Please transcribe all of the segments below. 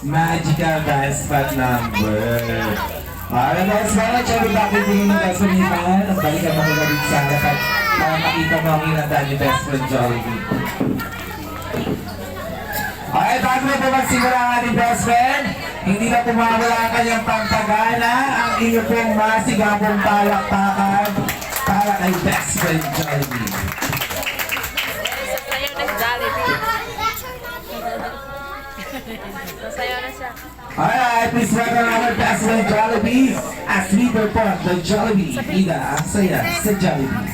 magical best spot number. Alright, best spot. Siyempre, bakit tingin ng best friend Nathan? At balikan mo na rin sa harapan para makita mo ang inatan ni best friend Jollibee. Alright, bago na po magsimula ang ating best friend, hindi na pumawala ang kanyang pagpagana, ang inyong pong masigabong palakpakan para kay best friend Jollibee. Sasayaw na si Jollibee. Sasayaw na siya. Alright, please welcome our best friend Jollibee as we perform the Jollibee. Ida, ang saya sa Jollibee.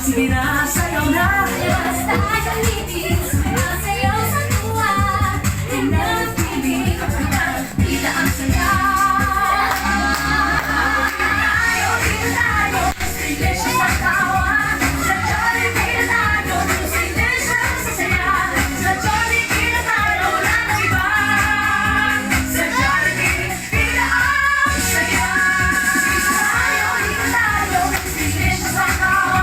Sige na, sayaw na. Basta gamitin, sumasayaw sa tuwa. Pinag-ibig, kita ang saya. Tayo, dito tayo, silensya sa tawa. Sa Jollibee na tayo, silensya sa saya. Sa Jollibee na tayo, wala nang iba. Sa Jollibee, kita ang saya. Tayo, dito tayo, silensya sa tawa.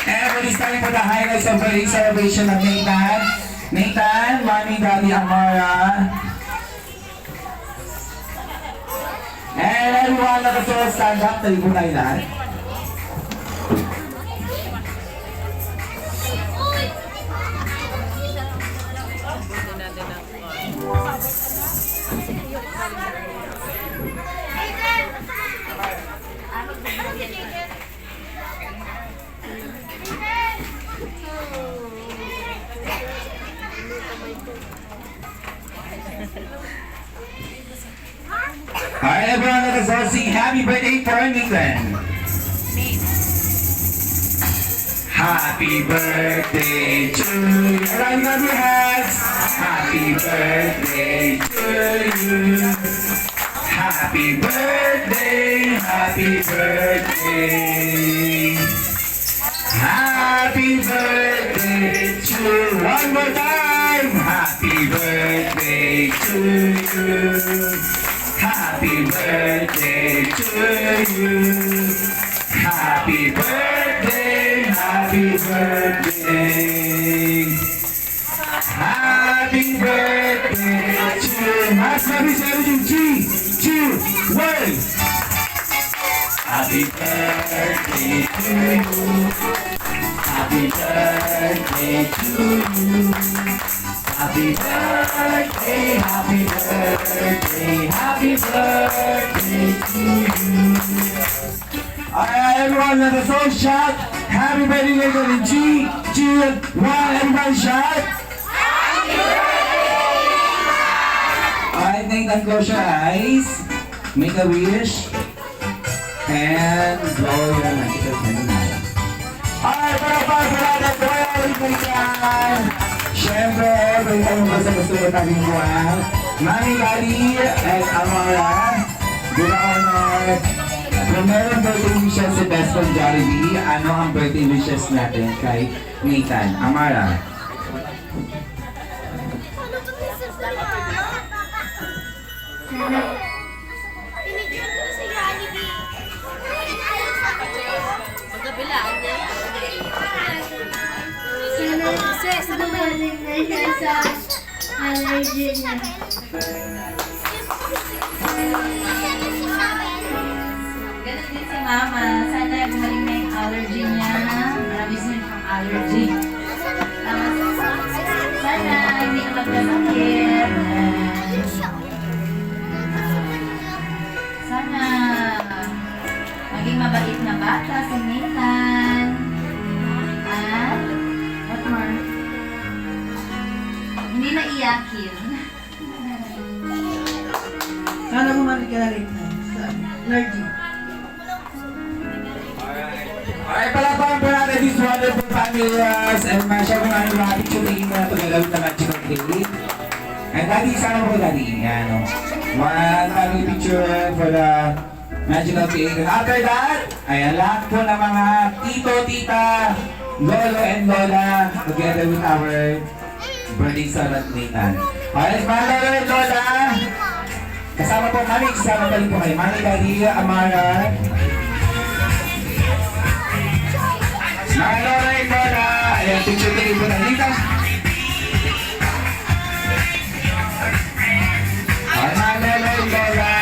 Everybody's time for the highlights of the celebration of Nathan. Nathan, Mommy, Daddy, Amara. And everyone, let us all stand up. Talipon tayo lahat. Alright, everyone, let us all sing happy birthday for Nathan. Happy birthday to you. Round of your hands. Happy birthday to you. Happy birthday, happy birthday. Happy birthday to you. One more time. Happy birthday to you. Happy birthday to you. Happy birthday, happy birthday. Happy birthday to you. Happy birthday to you. 2, 1. Happy birthday to you. Happy birthday to you. Happy birthday, happy birthday, happy birthday to you. Alright, everyone, let us all shout happy birthday in 3, 2, 1. Everybody shout. Happy birthday! Alright, Nathan, close your eyes. Make a wish. And blow your magical candle. Alright, para pagpalanan ko ay siyempre, pwede tayong basta-basta mo tayong buwan. Mami, Daddy, and Amara, good honor. Kung meron birthday wishes si Best Friend Jollibee, ano ang birthday wishes natin kay Nathan? Amara? Pinigyan ko si Jollibee. Magkabilaan niya. Sa gumaling na siya sa allergy niya. mama. Sana gumaling na yung allergy niya. Marami sila yung allergy. Tapos, sana hindi ka magkasakit. Sana maging mabait na bata si Nathan. At, what more? Hindi na iyakin. Sana bumalik ka na rin sa allergy. Alright, palapakan po natin these wonderful families and syempre namin mga picture taking na ito gagawin na magical day. And daddy, sana po daddy. Yan o. One family picture for the magical day. And after that, ayan lahat po ng mga tito, tita, lolo and lola together with our birthday son at Nathan. Alright, mga lolo and lola. Kasama po kami, kasama pa rin po kayo. Mami, daddy, Amara. Mga lola and lola. Ayan, picture taking po na dito. Ay, mga lola and lola.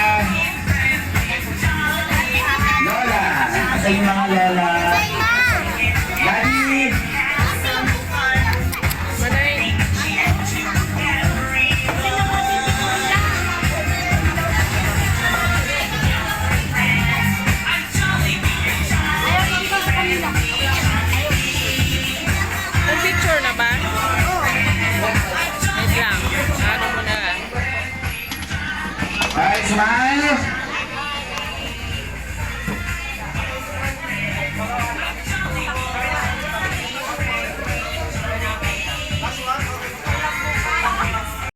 Lola. Asa yung mga lola? Daddy. Picture na ba? Wait lang. Ano mo na? Alright, smile.